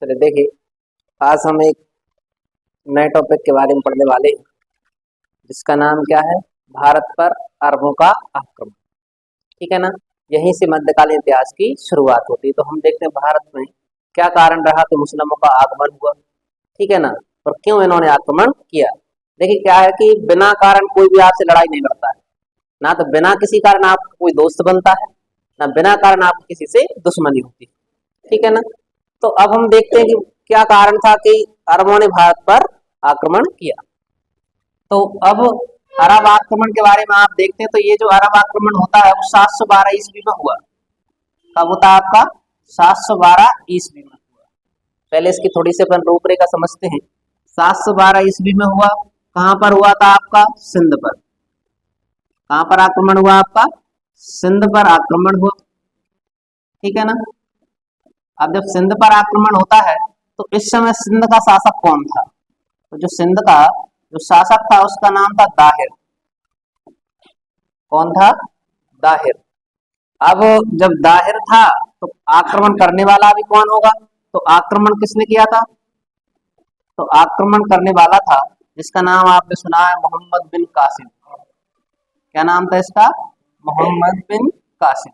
चलिए देखिए, आज हम एक नए टॉपिक के बारे में पढ़ने वाले हैं जिसका नाम क्या है, भारत पर अरबों का आक्रमण। ठीक है ना। यहीं से मध्यकालीन इतिहास की शुरुआत होती है। तो हम देखते हैं भारत में क्या कारण रहा कि मुस्लिमों का आगमन हुआ। ठीक है ना। और क्यों इन्होंने आक्रमण किया। देखिए क्या है कि बिना कारण कोई भी आपसे लड़ाई नहीं लड़ता है, ना तो बिना किसी कारण आपका कोई दोस्त बनता है, ना बिना कारण आपकी किसी से दुश्मनी होती है। ठीक है ना। तो अब हम देखते हैं कि क्या कारण था कि अरबों ने भारत पर आक्रमण किया। तो अब अरब आक्रमण के बारे में आप देखते हैं तो ये जो अरब आक्रमण होता है वो 712 ईस्वी में हुआ। कब होता है आपका? 712 ईस्वी में हुआ। पहले इसकी थोड़ी सी अपन रूपरेखा समझते हैं। 712 ईस्वी में हुआ। कहां पर हुआ था आपका? सिंध पर। कहां पर आक्रमण हुआ आपका? सिंध पर आक्रमण हुआ। ठीक है ना। अब जब सिंध पर आक्रमण होता है तो इस समय सिंध का शासक कौन था? तो जो सिंध का जो शासक था उसका नाम था दाहिर। कौन था? दाहिर। अब जब दाहिर था तो आक्रमण करने वाला भी कौन होगा? तो आक्रमण किसने किया था? तो आक्रमण करने वाला था जिसका नाम आपने सुना है, मोहम्मद बिन कासिम। क्या नाम था इसका? मोहम्मद बिन कासिम।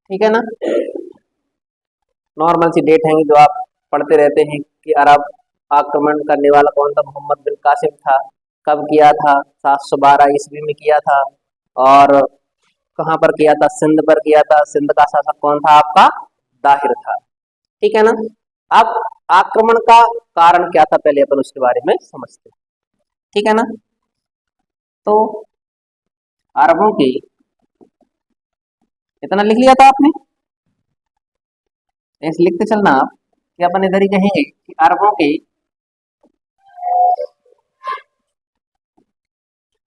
ठीक है ना। नॉर्मल सी डेट है जो आप पढ़ते रहते हैं कि अरब आक्रमण करने वाला कौन था? मोहम्मद बिन कासिम था। कब किया था? 712 ईस्वी में किया था। और कहाँ पर किया था? सिंध पर किया था। सिंध का शासक कौन था आपका? दाहिर था। ठीक है ना। अब आक्रमण का कारण क्या था पहले अपन उसके बारे में समझते हैं। ठीक है ना। तो अरबों की, इतना लिख लिया था आपने? ऐसे लिखते चलना आप कि अपन इधर ही कहेंगे कि अरबों की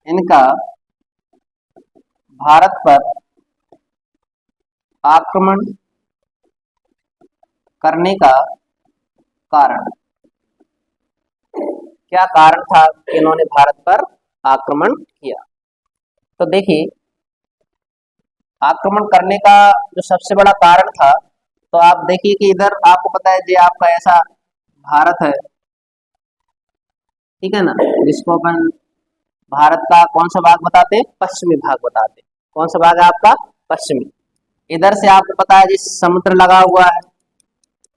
इनका भारत पर आक्रमण करने का कारण, क्या कारण था कि इन्होंने भारत पर आक्रमण किया। तो देखिए, आक्रमण करने का जो सबसे बड़ा कारण था, तो आप देखिए कि इधर आपको पता है ये आपका ऐसा भारत है। ठीक है ना। जिसको अपन भारत का कौन सा भाग बताते हैं? पश्चिमी भाग बताते हैं। कौन सा भाग है आपका? पश्चिमी। इधर से आपको पता है जिस समुद्र लगा हुआ है,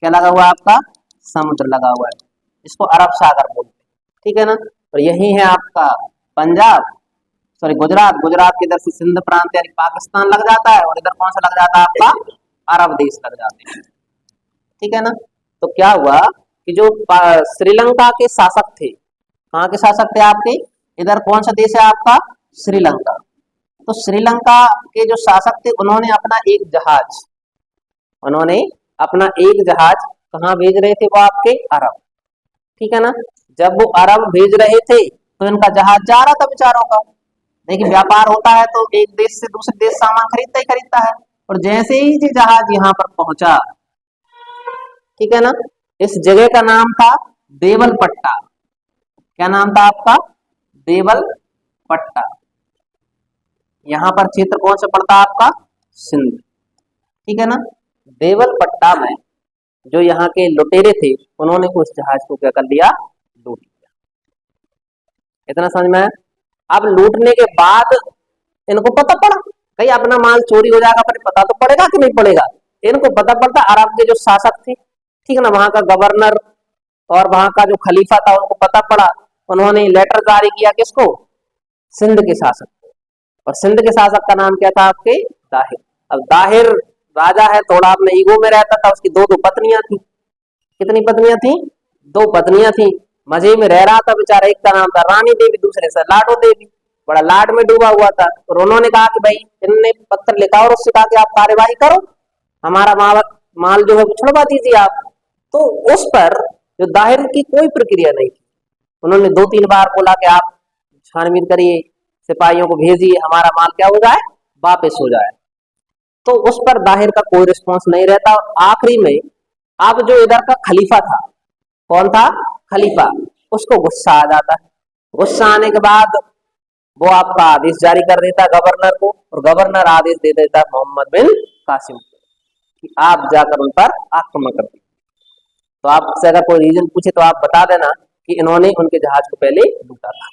क्या लगा हुआ है आपका? समुद्र लगा हुआ है, जिसको अरब सागर बोलते हैं। ठीक है ना। और यही है आपका पंजाब, सॉरी गुजरात। गुजरात के इधर से सिंध प्रांत यानी पाकिस्तान लग जाता है, और इधर कौन सा लग जाता है आपका? अरब देश लग जाते हैं। ठीक है ना। तो क्या हुआ कि जो श्रीलंका के शासक थे, कहाँ के शासक थे आपके? इधर कौन सा देश है आपका? श्रीलंका। तो श्रीलंका के जो शासक थे उन्होंने अपना एक जहाज कहाँ भेज रहे थे? वो आपके अरब। ठीक है ना। जब वो अरब भेज रहे थे तो इनका जहाज जा रहा था बेचारों का। देखिए व्यापार होता है तो एक देश से दूसरे देश सामान खरीदता ही खरीदता है। और जैसे ही ये जहाज यहाँ पर पहुंचा, ठीक है ना, इस जगह का नाम था देवल पट्टा। क्या नाम था आपका? देवल पट्टा। यहाँ पर क्षेत्र कौन सा पड़ता है आपका? सिंध। ठीक है ना। देवल पट्टा में जो यहाँ के लुटेरे थे उन्होंने उस जहाज को क्या कर लिया? लूट लिया। इतना समझ में आया? अब लूटने के बाद इनको पता पड़ा कहीं अपना माल चोरी हो जाएगा, पर पता तो पड़ेगा कि नहीं पड़ेगा। इनको पता पड़ता अरब के जो शासक थे, ठीक है ना, वहां का गवर्नर और वहां का जो खलीफा था उनको पता पड़ा। उन्होंने लेटर जारी किया किसको? सिंध के शासक को। और सिंध के शासक का नाम क्या था आपके? दाहिर। अब दाहिर राजा है, थोड़ा अपने ईगो में रहता था। उसकी दो दो पत्नियां थी। कितनी पत्नियां थी? दो पत्नियां थी। मजे में रह रहा था बेचारा। एक का नाम था रानी देवी, दूसरे से लाडो देवी। बड़ा लाड में डूबा हुआ था। और उन्होंने कहा कि भाई, इनने पत्र लिखा और उससे कहा कि आप कार्यवाही करो, हमारा माल जो है वो छुड़वा दीजिए आप। तो उस पर जो दाहिर की कोई प्रक्रिया नहीं थी। उन्होंने दो तीन बार बोला कि आप छानबीन करिए, सिपाहियों को भेजिए, हमारा माल क्या हो जाए? वापस हो जाए। तो उस पर दाहिर का कोई रिस्पॉन्स नहीं रहता। और आखिरी में अब जो इधर का खलीफा था, कौन था? खलीफा। उसको गुस्सा आ जाता है। गुस्सा आने के बाद वो आपका आदेश जारी कर देता है गवर्नर को, और गवर्नर आदेश दे देता है मोहम्मद बिन कासिम को कि आप जाकर उन पर आक्रमण कर दिया। तो आपसे अगर कोई रीजन पूछे तो आप बता देना कि इन्होंने उनके जहाज को पहले लूटा था।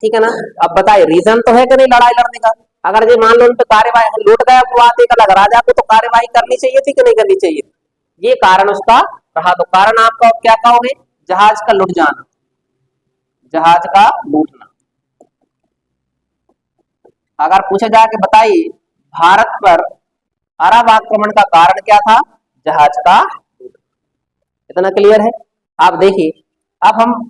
ठीक है ना। अब बताइए रीजन तो है कि नहीं लड़ाई लड़ने का। अगर ये मान लो उन पर कार्यवाही लूट गया वो बात एक अलग, राजा को तो कार्यवाही करनी चाहिए थी कि नहीं करनी चाहिए, ये कारण उसका रहा। तो कारण आपका क्या कहोगे, जहाज का लुट जाना, जहाज का लूटना। अगर पूछा जाए कि बताइए भारत पर अरब आक्रमण का कारण क्या था, जहाज का लूटना। इतना क्लियर है। आप देखिए अब हम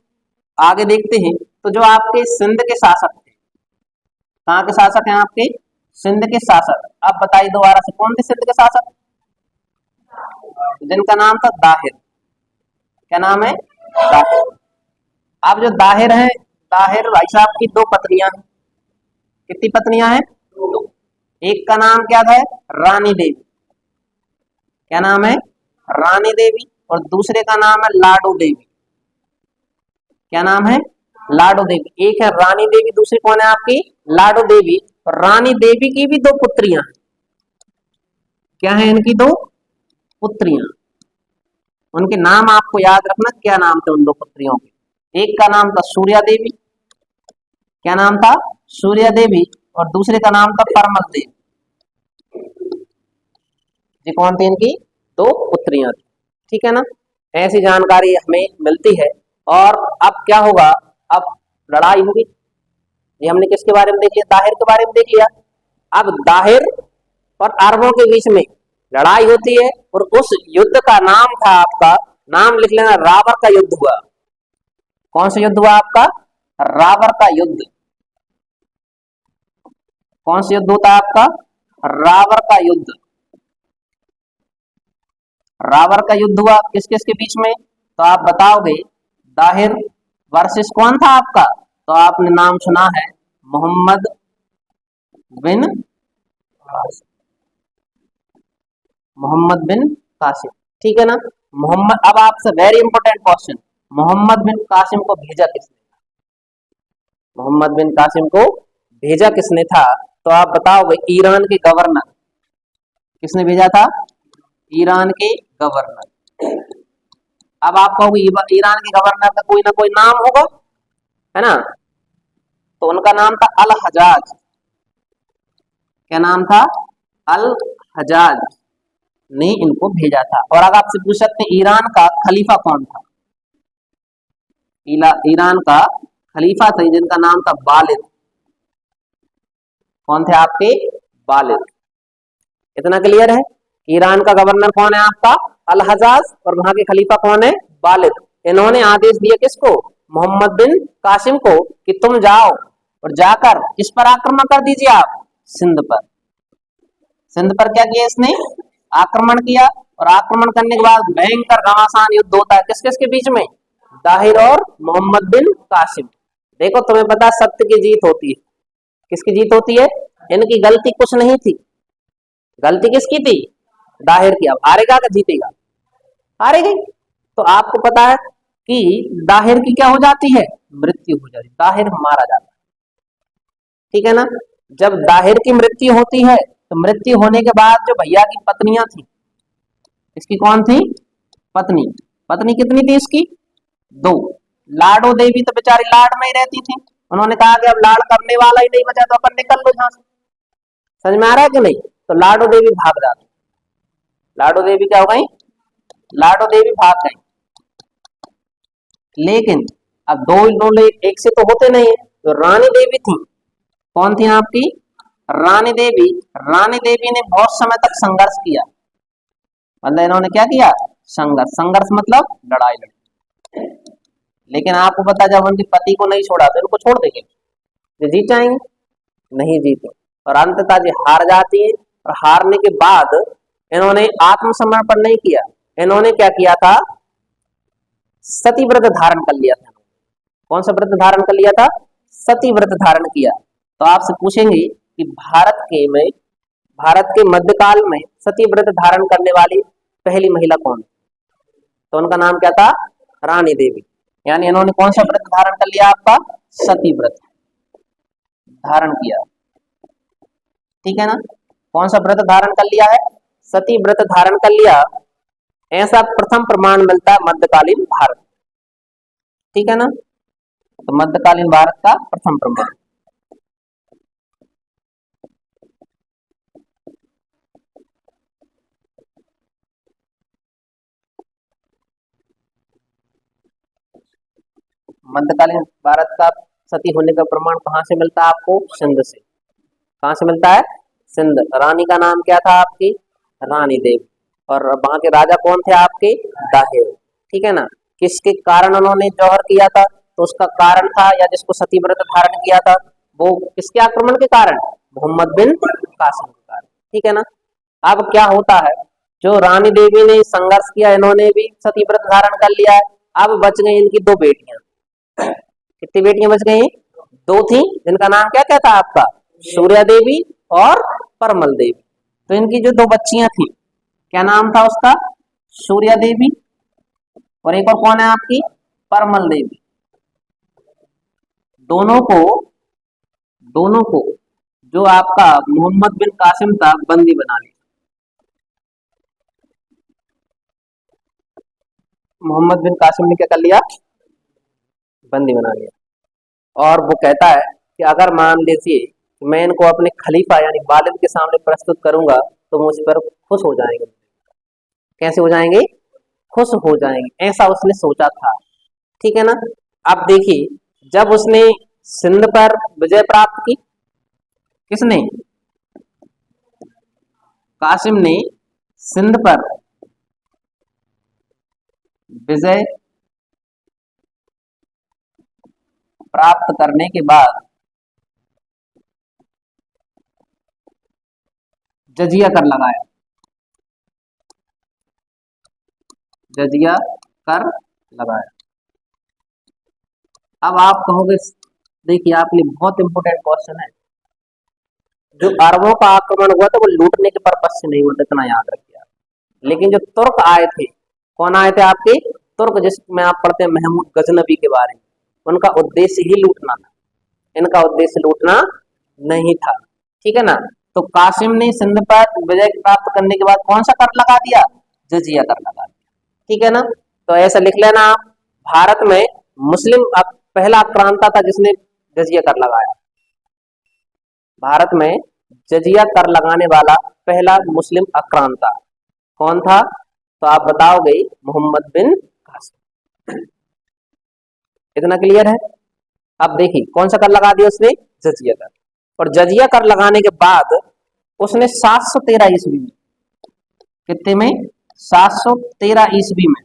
आगे देखते हैं। तो जो आपके सिंध के शासक थे, कहाँ के शासक हैं आपके, सिंध के शासक। अब बताइए दोबारा से कौन थे सिंध के शासक, जिनका नाम था दाहिर। क्या नाम है, दाहिर। अब जो दाहिर है, दाहिर भाई साहब की दो पत्नियां हैं। कितनी पत्नियां हैं, दो। एक का नाम क्या था, रानी देवी। क्या नाम है, रानी देवी। और दूसरे का नाम है लाडो देवी। क्या नाम है, लाडो देवी। एक है रानी देवी, दूसरी कौन है आपकी, लाडो देवी। और रानी देवी की भी दो पुत्रियां हैं। क्या है इनकी दो पुत्रियां, उनके नाम आपको याद रखना, क्या नाम थे उन दो पुत्रियों के। एक का नाम था सूर्या देवी। क्या नाम था, सूर्या देवी। और दूसरे का नाम था परमल देवी। ये कौन थी, इनकी दो पुत्रियां थी। ठीक है ना। ऐसी जानकारी हमें मिलती है। और अब क्या होगा, अब लड़ाई होगी। ये हमने किसके बारे में देख लिया, दाहिर के बारे में देख लिया। अब दाहिर और अरबों के बीच में लड़ाई होती है। और उस युद्ध का नाम था, आपका नाम लिख लेना, रावर का युद्ध हुआ। कौन सा युद्ध हुआ आपका, रावर का युद्ध। कौन सा युद्ध होता है आपका, रावर का युद्ध। रावर का युद्ध हुआ किस किस के बीच में, तो आप बताओगे दाहिर वर्सेस कौन था आपका, तो आपने नाम सुना है मोहम्मद बिन कासिम। मोहम्मद बिन कासिम। ठीक है ना। मोहम्मद, अब आपसे वेरी इंपॉर्टेंट क्वेश्चन, मोहम्मद बिन कासिम को भेजा किसने, मोहम्मद बिन कासिम को भेजा किसने था, तो आप बताओगे ईरान के गवर्नर। किसने भेजा था, ईरान के गवर्नर। अब आप कहोगे ईरान के गवर्नर का कोई ना कोई नाम होगा, है ना। तो उनका नाम था अल हजाज। क्या नाम था, अल हजाज ने इनको भेजा था। और अगर आपसे पूछ सकते हैं ईरान का खलीफा कौन था, ईरान का खलीफा था जिनका नाम था वालिद। कौन थे आपके, वालिद। इतना क्लियर है। ईरान का गवर्नर कौन है आपका, अल हजाज। और वहां के खलीफा कौन है, वालिद। इन्होंने आदेश दिया किसको, मोहम्मद बिन कासिम को, कि तुम जाओ और जाकर किस पर आक्रमण कर दीजिए आप, सिंध पर। सिंध पर क्या किया इसने, आक्रमण किया। और आक्रमण करने के बाद भयंकर घमासान युद्ध होता है किस किस के बीच में, दाहिर और मोहम्मद बिन कासिम। देखो तुम्हें पता सत्य की जीत होती है। किसकी जीत होती है, इनकी गलती कुछ नहीं थी। गलती किसकी थी, दाहिर की। अब हारेगा कि जीतेगा, हारेगी। तो आपको पता है कि दाहिर की क्या हो जाती है, मृत्यु हो जाती है, दाहिर मारा जाता है। ठीक है ना। जब दाहिर की मृत्यु होती है तो मृत्यु होने के बाद जो भैया की पत्नियां थी, इसकी कौन थी, पत्नी। पत्नी कितनी थी इसकी, दो। लाडो देवी तो बेचारी लाड में ही रहती थी। उन्होंने कहा कि अब लाड करने वाला ही नहीं बचा तो अपन निकल लो यहां से। समझ में आ रहा है कि नहीं। तो लाडो देवी भाग जाती, लाडो देवी क्या हो गई, लाडो देवी भाग गई। लेकिन अब दो डोले एक से तो होते नहीं है। तो रानी देवी थी, कौन थी आपकी, रानी देवी। रानी देवी ने बहुत समय तक संघर्ष किया। मतलब इन्होंने क्या किया, संघर्ष। संघर्ष मतलब लड़ाई लड़ी। लेकिन आपको पता जब उनके पति को नहीं छोड़ा तो इनको छोड़ देंगे, ये जीत जाएंगे, नहीं जीते। और अंततः जी हार जाती है। और हारने के बाद इन्होंने आत्मसमर्पण नहीं किया, इन्होंने क्या किया था, सती व्रत धारण कर लिया था। कौन सा व्रत धारण कर लिया था, सती व्रत धारण किया। तो आपसे पूछेंगे कि भारत के मध्यकाल में सती व्रत धारण करने वाली पहली महिला कौन, तो उनका नाम क्या था, रानी देवी। यानी इन्होंने कौन सा व्रत धारण कर लिया आपका, सती व्रत धारण किया। ठीक है ना। कौन सा व्रत धारण कर लिया है, सती व्रत धारण कर लिया, ऐसा प्रथम प्रमाण मिलता है मध्यकालीन भारत। ठीक है ना, तो मध्यकालीन भारत का प्रथम प्रमाण। मध्यकालीन भारत का सती होने का प्रमाण कहाँ से मिलता है आपको? सिंध से। कहाँ से मिलता है? सिंध। रानी का नाम क्या था आपकी? रानी देवी। और वहां के राजा कौन थे आपके? दाहिर। ठीक है ना। किसके कारण उन्होंने जौहर किया था? तो उसका कारण था, या जिसको सती व्रत धारण किया था, वो किसके आक्रमण के कारण? मोहम्मद बिन कासिम के कारण। ठीक है ना। अब क्या होता है, जो रानी देवी ने संघर्ष किया, इन्होंने भी सती व्रत धारण कर लिया है। अब बच गई इनकी दो बेटियां। कितनी बेटियां बच गई? दो थी, जिनका नाम क्या क्या था आपका? सूर्या देवी और परमल देवी। तो इनकी जो दो बच्चियां थी, क्या नाम था उसका? सूर्या देवी, और एक और कौन है आपकी? परमल देवी। दोनों को दोनों को जो आपका मोहम्मद बिन कासिम था, बंदी बना लिया। मोहम्मद बिन कासिम ने क्या कर लिया? बंदी बना लिया। और वो कहता है कि अगर मान लीजिए कि मैं इनको अपने खलीफा यानी वालिद के सामने प्रस्तुत करूंगा, तो मुझ पर खुश हो जाएंगे। कैसे हो जाएंगे? खुश हो जाएंगे, ऐसा उसने सोचा था। ठीक है ना। अब देखिए, जब उसने सिंध पर विजय प्राप्त की, किसने? कासिम ने सिंध पर विजय प्राप्त करने के बाद जजिया कर लगाया। जजिया कर लगाया। अब आप कहोगे, देखिए आपके लिए बहुत इंपॉर्टेंट क्वेश्चन है, जो अरबों का आक्रमण हुआ था वो लूटने के पर्पज से नहीं हुआ था, इतना याद रखिए आप। लेकिन जो तुर्क आए थे, कौन आए थे आपके? तुर्क, जिसमें आप पढ़ते हैं महमूद गजनबी के बारे में, उनका उद्देश्य ही लूटना था, इनका उद्देश्य लूटना नहीं था। ठीक है ना। तो कासिम ने सिंध पर विजय प्राप्त करने के बाद कौन सा कर लगा दिया? जजिया कर लगा दिया। ठीक है ना। तो ऐसा लिख लेना आप, भारत में मुस्लिम पहला आक्रांता था जिसने जजिया कर लगाया। भारत में जजिया कर लगाने वाला पहला मुस्लिम आक्रांता कौन था? तो आप बताओगे, मोहम्मद बिन कासिम। इतना क्लियर है। अब देखिए कौन सा कर लगा दिया उसने? जजिया कर। और जजिया कर लगाने के बाद उसने 713 ईस्वी में, कितने में? 713 ईस्वी में,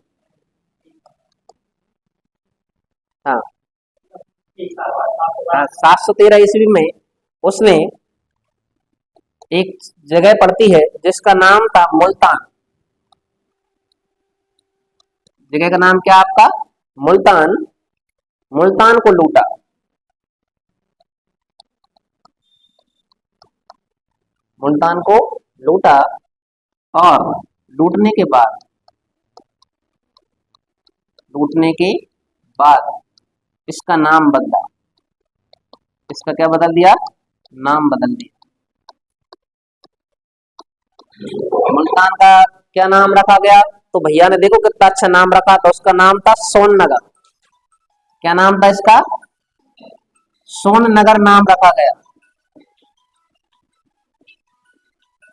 हाँ, 713 ईस्वी में उसने एक जगह पड़ती है जिसका नाम था मुल्तान। जगह का नाम क्या आपका? मुल्तान। मुल्तान को लूटा। मुल्तान को लूटा, और लूटने के बाद लूटने के बाद इसका नाम बदला। इसका क्या बदल दिया? नाम बदल दिया। मुल्तान का क्या नाम रखा गया? तो भैया ने देखो कितना अच्छा नाम रखा, तो उसका नाम था सोननगर। क्या नाम था इसका? सोननगर नाम रखा गया।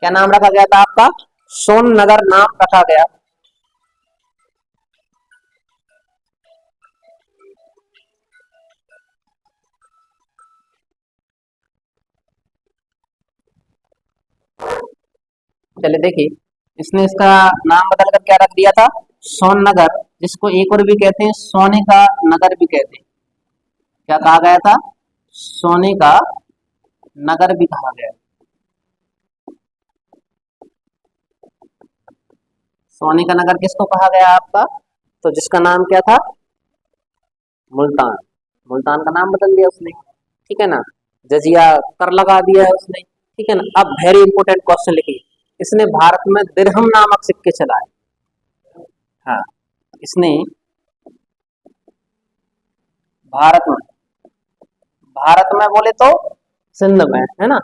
क्या नाम रखा गया था आपका? सोननगर नाम रखा गया। चलिए देखिए, इसने इसका नाम बदल कर क्या रख दिया था? सोननगर, जिसको एक और भी कहते हैं सोने का नगर भी कहते हैं। क्या कहा गया था? सोने का नगर भी कहा गया। सोने का नगर किसको कहा गया आपका? तो जिसका नाम क्या था? मुल्तान। मुल्तान का नाम बदल दिया उसने। ठीक है ना। जजिया कर लगा दिया है उसने। ठीक है ना। अब वेरी इंपोर्टेंट क्वेश्चन लिखिए, इसने भारत में दिरहम नामक सिक्के चलाए। हाँ, इसने भारत में, भारत में बोले तो सिंध में, है ना।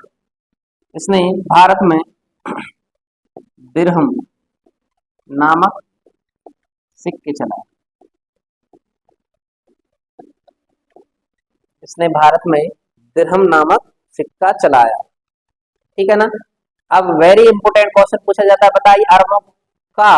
इसने भारत में दिरहम नामक सिक्के चलाए। इसने भारत में दिरहम नामक सिक्का चलाया। ठीक है ना। अब वेरी इंपोर्टेंट क्वेश्चन पूछा जाता है, बताइए अरबों का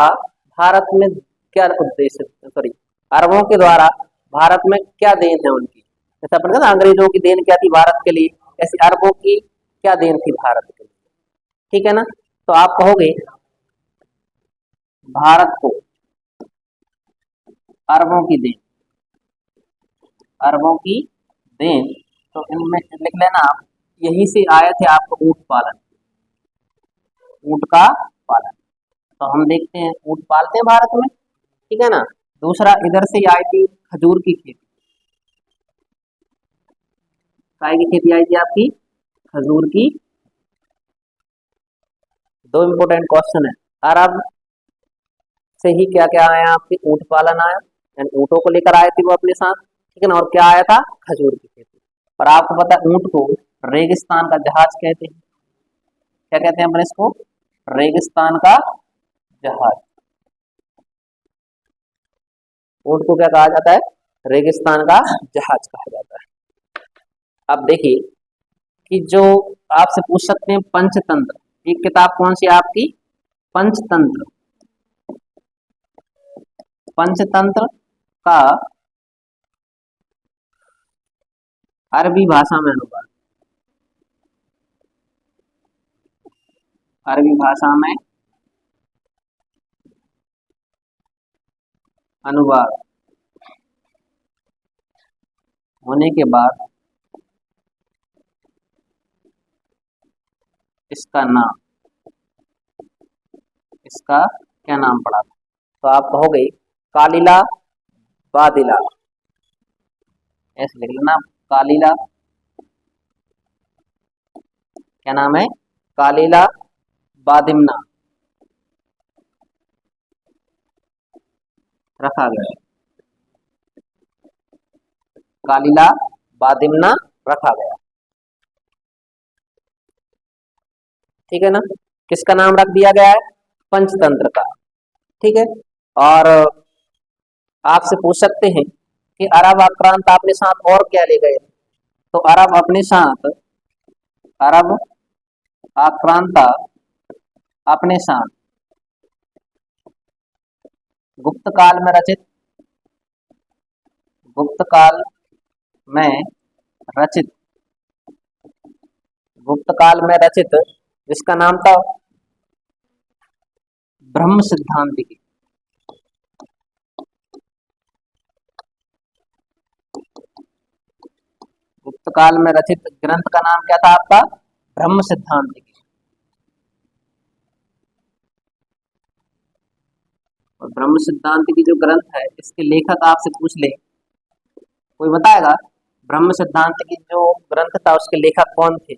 भारत में क्या उद्देश्य, सॉरी अरबों के द्वारा भारत में क्या देन है उनकी। जैसे अपन कहते हैं अंग्रेजों की देन क्या थी भारत के लिए, ऐसी अरबों की क्या देन थी भारत के लिए। ठीक है ना। तो आप कहोगे भारत को अरबों की देन, अरबों की देन, तो इनमें लिख लेना आप, यहीं से आए थे आपको ऊंट पालन, ऊंट का पालन। तो हम देखते हैं ऊंट पालते हैं भारत में। ठीक है ना। दूसरा इधर से आई थी खजूर की खेती, काय की खेती आई थी आपकी, खजूर की। दो इंपोर्टेंट क्वेश्चन है, अरब से ही क्या क्या आया आपके, ऊंट पालन आया, यानी ऊंटों को लेकर आए थे वो अपने साथ। ठीक है ना। और क्या आया था, खजूर की खेती। और आपको पता है ऊंट को रेगिस्तान का जहाज कहते हैं। क्या कहते हैं अपने इसको, रेगिस्तान का जहाज। ऊंट को क्या कहा जाता है, रेगिस्तान का जहाज कहा जाता है। अब देखिए कि जो आपसे पूछ सकते हैं पंचतंत्र, एक किताब कौन सी आपकी, पंचतंत्र। पंचतंत्र का अरबी भाषा में अनुवाद, अरबी भाषा में अनुवाद होने के बाद इसका नाम, इसका क्या नाम पड़ा था। तो आप कहोगे कालिला बादिला, ऐसे लिख लेना, कालिला, क्या नाम है, कालिला बादिमना रखा गया, कालिला बादिमना रखा गया। ठीक है ना। किसका नाम रख दिया गया है, पंचतंत्र का। ठीक है। और आपसे पूछ सकते हैं कि अरब आक्रांत अपने साथ और क्या ले गए, तो अरब अपने साथ, अरब आक्रांता अपने साथ गुप्त काल में रचित, गुप्त काल में रचित, गुप्त काल में रचित, जिसका नाम था ब्रह्म सिद्धांतिकी। गुप्त काल में रचित ग्रंथ का नाम क्या था आपका, ब्रह्म सिद्धांतिकी। और ब्रह्म सिद्धांतिकी जो ग्रंथ है, इसके लेखक आपसे पूछ ले, कोई बताएगा ब्रह्म सिद्धांतिकी जो ग्रंथ था उसके लेखक कौन थे।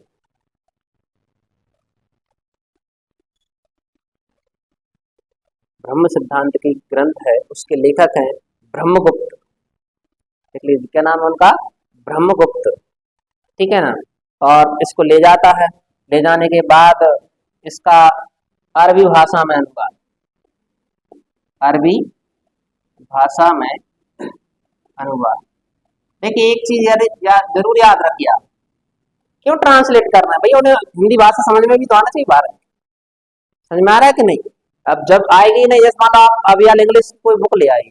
ब्रह्म सिद्धांतिकी ग्रंथ है, उसके लेखक हैं ब्रह्मगुप्त। क्या नाम है उनका, ब्रह्मगुप्त। ठीक है ना। और इसको ले जाता है, ले जाने के बाद इसका अरबी भाषा में अनुवाद, अरबी भाषा में अनुवाद। देखिए एक चीज जरूर याद रखिए आप, क्यों ट्रांसलेट करना है, भैया उन्हें हिंदी भाषा समझ में भी तो आना चाहिए भारत, समझ में आ रहा है कि नहीं। अब जब आएगी नहीं, जैसे मान लो आप अब या इंग्लिश की कोई बुक ले आई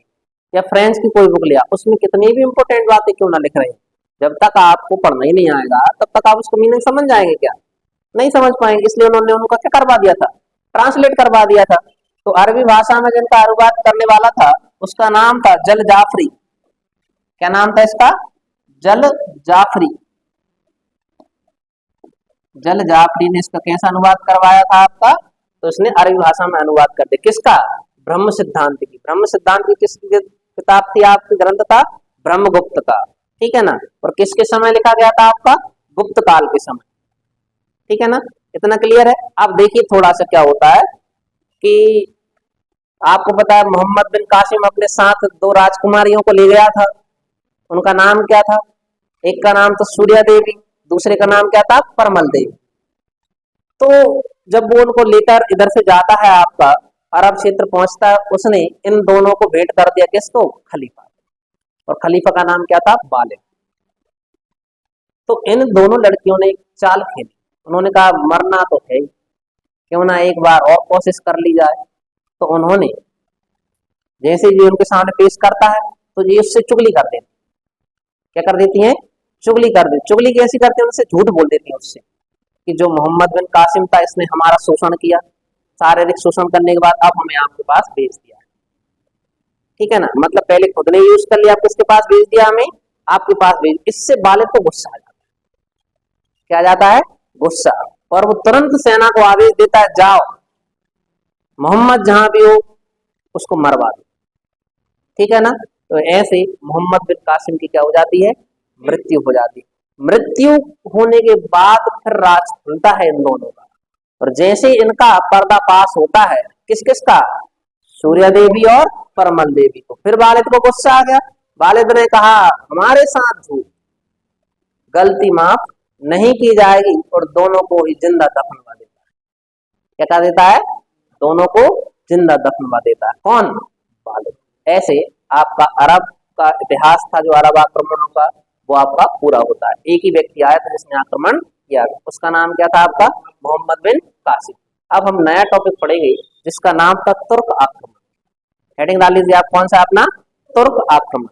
या फ्रेंच की कोई बुक ले आई, उसमें कितनी भी इंपोर्टेंट बातें क्यों ना लिख रहे हैं, जब तक आपको पढ़ना ही नहीं आएगा तब तक आप उसको मीनिंग समझ जाएंगे क्या, नहीं समझ पाएंगे। इसलिए उन्होंने उनका क्या करवा दिया था, ट्रांसलेट करवा दिया था। तो अरबी भाषा में जिनका अनुवाद करने वाला था उसका नाम था जल जाफरी। क्या नाम था इसका, जल जाफरी। जल जाफरी ने इसका कैसा अनुवाद करवाया था आपका, तो इसने अरबी भाषा में अनुवाद कर दिया, किसका, ब्रह्म सिद्धांत की। ब्रह्म सिद्धांत की किसकी किताब थी आपकी, ग्रंथ था ब्रह्मगुप्त का। ठीक है ना। और किसके समय लिखा गया था आपका, गुप्त काल के समय। ठीक है ना, इतना क्लियर है। अब देखिए थोड़ा सा क्या होता है कि आपको पता है मोहम्मद बिन कासिम अपने साथ दो राजकुमारियों को ले गया था, उनका नाम क्या था, एक का नाम तो सूर्या देवी, दूसरे का नाम क्या था, परमल देवी। तो जब वो उनको लेकर इधर से जाता है, आपका अरब क्षेत्र पहुंचता है, उसने इन दोनों को भेंट कर दिया किसको? खलीफा। और खलीफा का नाम क्या था? वालिद। तो इन दोनों लड़कियों ने चाल खेली, उन्होंने कहा मरना तो है, क्यों ना एक बार और कोशिश कर ली जाए। तो उन्होंने जैसे ये उनके सामने पेश करता है तो ये उससे चुगली कर देती। क्या कर देती हैं? चुगली कर देती। चुगली कैसी करती है? उनसे झूठ बोल देती है उससे कि जो मोहम्मद बिन कासिम था इसने हमारा शोषण किया, शारीरिक शोषण करने के बाद अब हमें आपके पास भेज दिया। ठीक है ना, मतलब पहले खुद ने यूज कर लिया, आप किसके पास भेज दिया? हमें आपके पास भेज। इससे वालिद को गुस्सा आ जाता है। क्या आ जाता है? गुस्सा। और वो तुरंत सेना को आदेश देता है, जाओ मोहम्मद जहां भी हो उसको मरवा दो। ठीक है ना। तो ऐसे मोहम्मद बिन कासिम की क्या हो जाती है? मृत्यु हो जाती है। मृत्यु होने के बाद फिर राज खुलता है इन दोनों का। और जैसे इनका पर्दाफाश होता है, किस किस का? सूर्या देवी और परमल देवी को। फिर वालिद को गुस्सा आ गया। वालिद ने कहा हमारे साथ झूठ, गलती माफ नहीं की जाएगी, और दोनों को ही जिंदा दफनवा देता है। क्या कह देता है? दोनों को जिंदा दफनवा देता है। कौन? वालिद। ऐसे आपका अरब का इतिहास था, जो अरब आक्रमणों का, वो आपका पूरा होता है। एक ही व्यक्ति आया था जिसने आक्रमण किया, उसका नाम क्या था? आपका मोहम्मद बिन कासिम। अब हम नया टॉपिक पढ़ेंगे जिसका नाम था तुर्क आक्रमण। हेडिंग डाल लीजिए आप, कौन सा? अपना तुर्क आक्रमण।